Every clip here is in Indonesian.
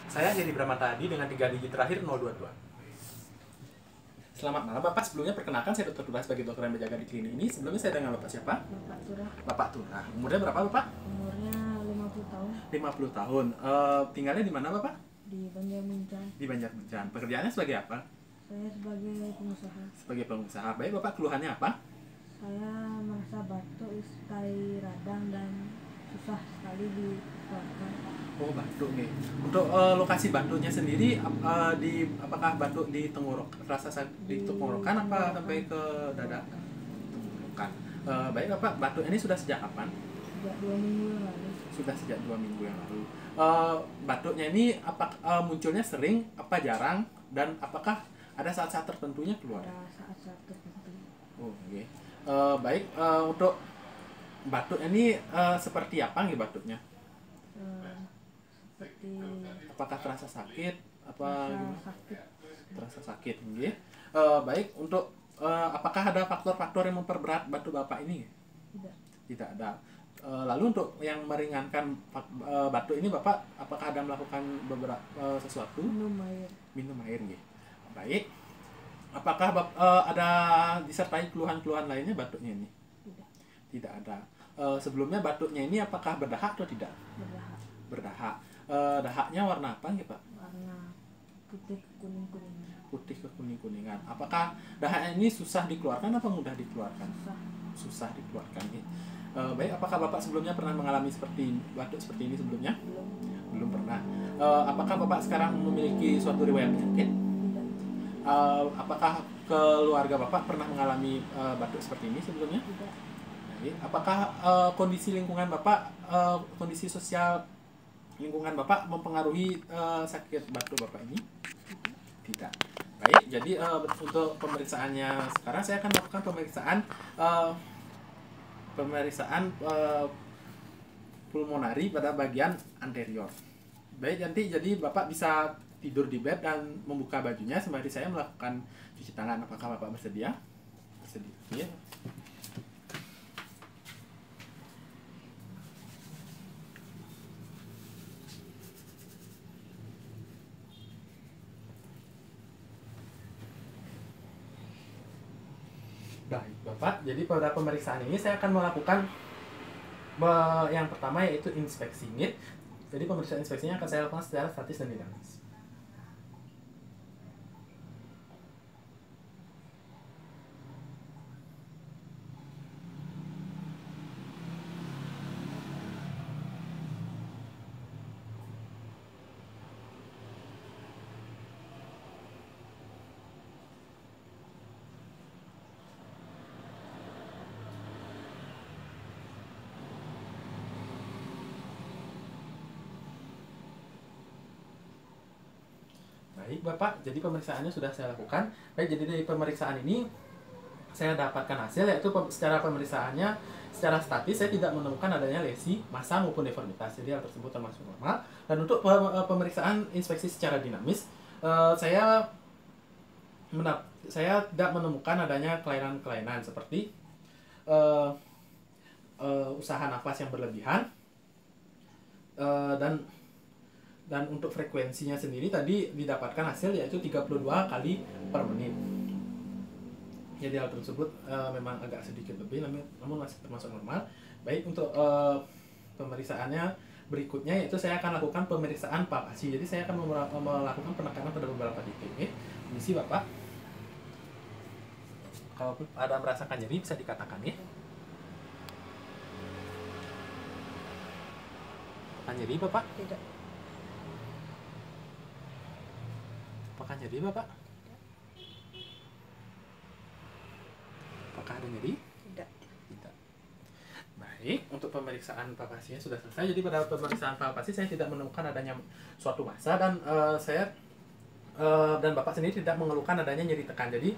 Saya Heri Bramantadi dengan 3 digit terakhir 022. Selamat malam Bapak, sebelumnya perkenalkan saya Dr. Turah sebagai dokter yang berjaga di klinik ini. Sebelumnya saya dengan Bapak siapa? Bapak Turah. Bapak Turah. Umurnya berapa Bapak? Umurnya 50 tahun. 50 tahun. Tinggalnya di mana Bapak? Di Banjarmuncan. Di Banjarmuncan. Pekerjaannya sebagai apa? Saya sebagai pengusaha. Sebagai pengusaha. Baik Bapak, keluhannya apa? Saya merasa batuk sekali radang dan susah sekali dikeluarkan. Oh, batuk nih. Untuk lokasi batuknya sendiri apakah batuk di tenggorok, di tenggorokan apa sampai ke dada? Tenggorokan. Baik Bapak, batuk ini sudah sejak kapan? Sejak 2 minggu yang lalu. Sudah sejak 2 minggu yang lalu. Batuknya ini munculnya sering, apa jarang, dan apakah ada saat-saat tertentunya keluar? Pada saat-saat tertentu. Oh, oke. Baik, untuk batuk ini seperti apa nih batuknya? Seperti Apakah terasa sakit? Apa rasa gimana? sakit. Terasa sakit, nggih. Baik, untuk apakah ada faktor-faktor yang memperberat batuk Bapak ini? Tidak. Tidak ada. Lalu untuk yang meringankan batuk ini Bapak apakah ada melakukan beberapa sesuatu? Minum air. Minum air nggih. Baik. Apakah ada disertai keluhan-keluhan lainnya batuknya ini? Tidak. Tidak ada. Sebelumnya batuknya ini apakah berdahak atau tidak? Berdahak. Berdahak. Dahaknya warna apa nih Pak? Warna putih kuning-kuningan. Putih ke kuning-kuningan. Apakah dahak ini susah dikeluarkan atau mudah dikeluarkan? Susah. Susah dikeluarkan nih. Baik, apakah Bapak sebelumnya pernah mengalami batuk seperti ini sebelumnya? Belum. Belum pernah. Apakah Bapak sekarang memiliki suatu riwayat penyakit? Tidak. Apakah keluarga Bapak pernah mengalami batuk seperti ini sebelumnya? Tidak. Baik. Apakah kondisi lingkungan Bapak, kondisi sosial lingkungan Bapak mempengaruhi sakit batuk Bapak ini? Tidak. Baik, jadi untuk pemeriksaannya sekarang saya akan melakukan pemeriksaan pulmonari pada bagian anterior. Baik, nanti jadi Bapak bisa tidur di bed dan membuka bajunya sembari saya melakukan cuci tangan. Apakah Bapak bersedia? Bersedia. Ya. Baik, Bapak. Jadi pada pemeriksaan ini saya akan melakukan yang pertama yaitu inspeksi NIT. Jadi pemeriksaan inspeksinya akan saya lakukan secara statis dan dinamis. Baik Bapak, jadi pemeriksaannya sudah saya lakukan. Baik, jadi dari pemeriksaan ini saya dapatkan hasil yaitu secara pemeriksaannya secara statis saya tidak menemukan adanya lesi, massa maupun deformitas. Jadi hal tersebut termasuk normal. Dan untuk pemeriksaan inspeksi secara dinamis, saya tidak menemukan adanya kelainan-kelainan seperti usaha nafas yang berlebihan, dan untuk frekuensinya sendiri tadi didapatkan hasil yaitu 32 kali per menit. Jadi hal tersebut memang agak sedikit lebih namun masih termasuk normal. Baik, untuk pemeriksaannya berikutnya yaitu saya akan lakukan pemeriksaan palpasi. Jadi saya akan melakukan penekanan pada beberapa titik. Misi Bapak. Kalau ada merasakan nyeri bisa dikatakan ya. Nyeri Bapak? Tidak. Apakah nyeri Bapak? Apakah ada nyeri? Tidak. Tidak. Baik, untuk pemeriksaan palpasinya sudah selesai. Jadi pada pemeriksaan palpasi saya tidak menemukan adanya suatu massa dan dan Bapak sendiri tidak mengeluhkan adanya nyeri tekan. Jadi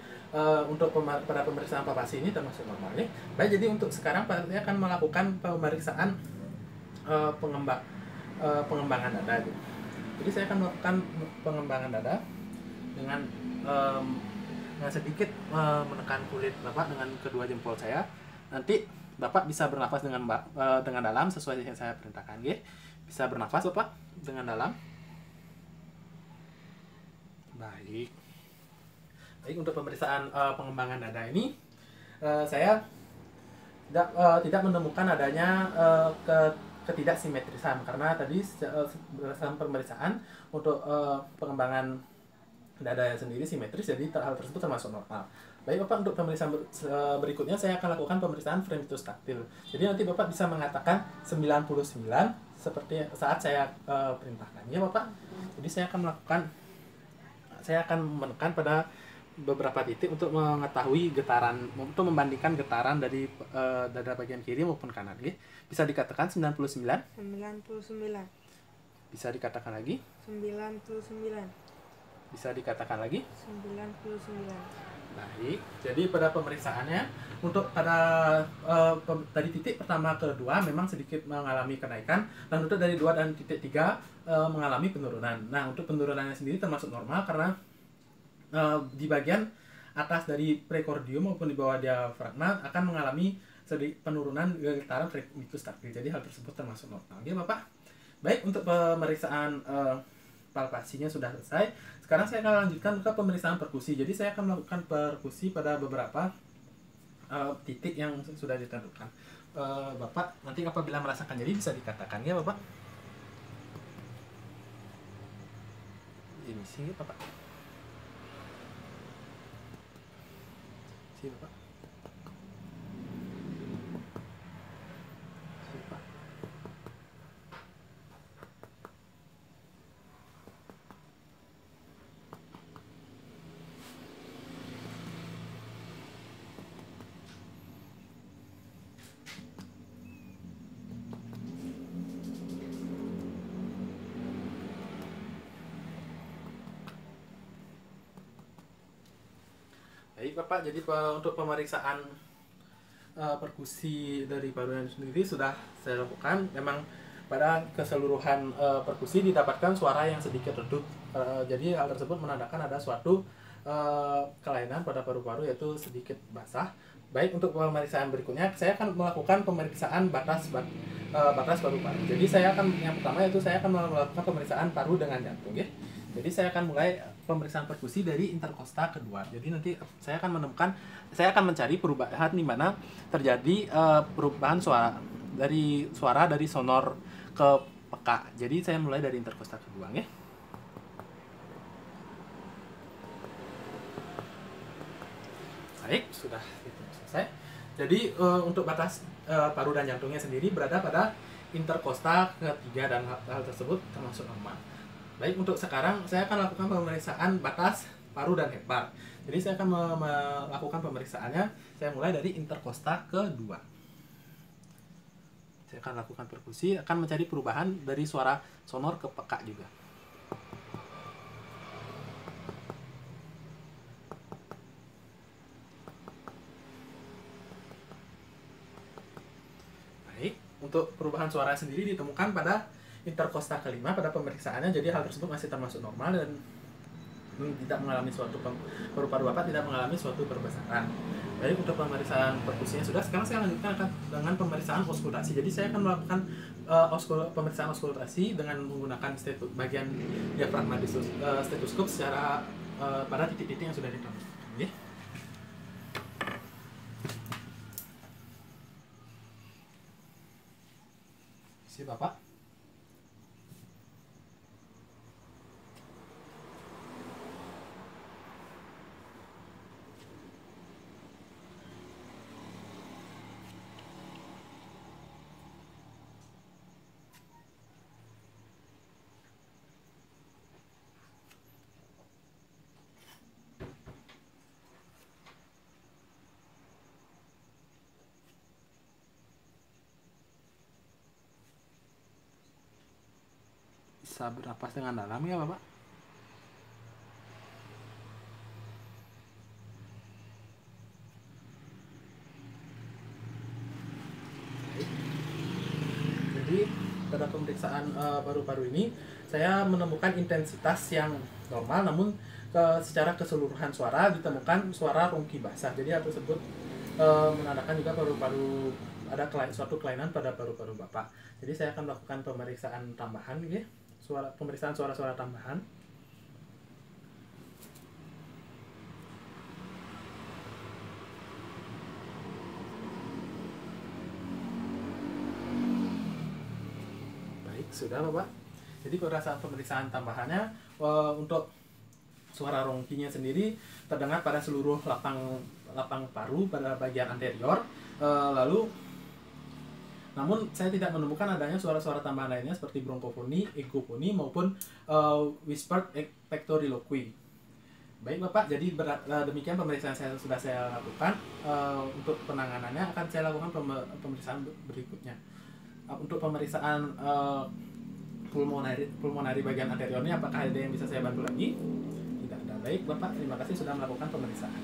untuk pada pemeriksaan palpasi ini termasuk normal. Baik, jadi untuk sekarang saya akan melakukan pemeriksaan pengembangan dada. Jadi saya akan melakukan pengembangan dada dengan sedikit menekan kulit Bapak dengan kedua jempol saya. Nanti Bapak bisa bernafas dengan dalam sesuai yang saya perintahkan. Bisa bernafas Bapak dengan dalam. Baik. Baik, untuk pemeriksaan pengembangan dada ini saya tidak menemukan adanya ketidaksimetrisan, karena tadi berdasarkan pemeriksaan untuk pengembangan dada sendiri simetris, jadi hal tersebut termasuk normal. Baik Bapak, untuk pemeriksaan berikutnya saya akan lakukan pemeriksaan fremitus taktil. Jadi nanti Bapak bisa mengatakan 99 seperti saat saya perintahkan ya Bapak. Jadi saya akan menekan pada beberapa titik untuk mengetahui getaran, untuk membandingkan getaran dari dada bagian kiri maupun kanan. Bisa dikatakan 99, 99, bisa dikatakan lagi, 99, bisa dikatakan lagi. 99. Baik, jadi pada pemeriksaannya untuk pada dari titik pertama ke 2 memang sedikit mengalami kenaikan, dan untuk dari 2 dan titik 3 mengalami penurunan. Nah, untuk penurunannya sendiri termasuk normal karena di bagian atas dari prekordium maupun di bawah diafragma akan mengalami sedikit penurunan getaran fremitus taktil. Jadi hal tersebut termasuk normal. Oke, Bapak. Baik, untuk pemeriksaan palpasinya sudah selesai. Sekarang saya akan lanjutkan ke pemeriksaan perkusi. Jadi saya akan melakukan perkusi pada beberapa titik yang sudah ditentukan. Bapak nanti apabila merasakan nyeri bisa dikatakan ya Bapak. Ini sih Bapak. Sih Bapak. Baik Bapak, jadi untuk pemeriksaan perkusi dari paruan sendiri sudah saya lakukan. Memang pada keseluruhan perkusi didapatkan suara yang sedikit redup. Jadi hal tersebut menandakan ada suatu kelainan pada paru-paru, yaitu sedikit basah. Baik, untuk pemeriksaan berikutnya saya akan melakukan pemeriksaan batas paru-paru. Jadi yang pertama yaitu saya akan melakukan pemeriksaan paru dengan jantung ya. Jadi saya akan mulai pemeriksaan perkusi dari interkosta kedua. Jadi nanti saya akan mencari perubahan di mana terjadi perubahan suara dari sonor ke peka. Jadi saya mulai dari interkosta kedua ya. Baik, sudah selesai. Jadi untuk batas paru dan jantungnya sendiri berada pada interkosta ketiga, dan hal tersebut termasuk normal. Baik, untuk sekarang saya akan lakukan pemeriksaan batas paru dan hepar. Jadi saya akan melakukan pemeriksaannya. Saya mulai dari interkosta kedua. Saya akan lakukan perkusi, akan mencari perubahan dari suara sonor ke peka juga. Baik, untuk perubahan suara sendiri ditemukan pada interkosta kelima pada pemeriksaannya. Jadi hal tersebut masih termasuk normal dan tidak mengalami suatu paru-paru Bapak tidak mengalami suatu perbesaran. Baik, untuk pemeriksaan perkusinya sudah. Sekarang saya lanjutkan dengan pemeriksaan auskultasi. Jadi saya akan melakukan pemeriksaan auskultasi dengan menggunakan bagian diafragma stetoskop secara pada titik-titik yang sudah ditentukan. Okay. Si Bapak. Bisa bernapas dengan dalam ya Bapak. Jadi pada pemeriksaan paru-paru ini saya menemukan intensitas yang normal, namun secara keseluruhan suara ditemukan suara rungki basah. Jadi hal tersebut menandakan juga paru-paru ada suatu kelainan pada paru-paru Bapak. Jadi saya akan melakukan pemeriksaan tambahan ya. Pemeriksaan suara-suara tambahan. Sudah Bapak. Jadi pada saat pemeriksaan tambahannya untuk suara rongkinya sendiri terdengar pada seluruh lapang paru pada bagian anterior. Lalu namun saya tidak menemukan adanya suara-suara tambahan lainnya seperti bronkofoni, egofoni maupun whispered pectoriloquy. Baik Bapak, jadi demikian pemeriksaan sudah saya lakukan. Untuk penanganannya akan saya lakukan pemeriksaan berikutnya. Untuk pemeriksaan pulmonari bagian anteriornya, apakah ada yang bisa saya bantu lagi? Tidak ada. Baik Bapak, terima kasih sudah melakukan pemeriksaan.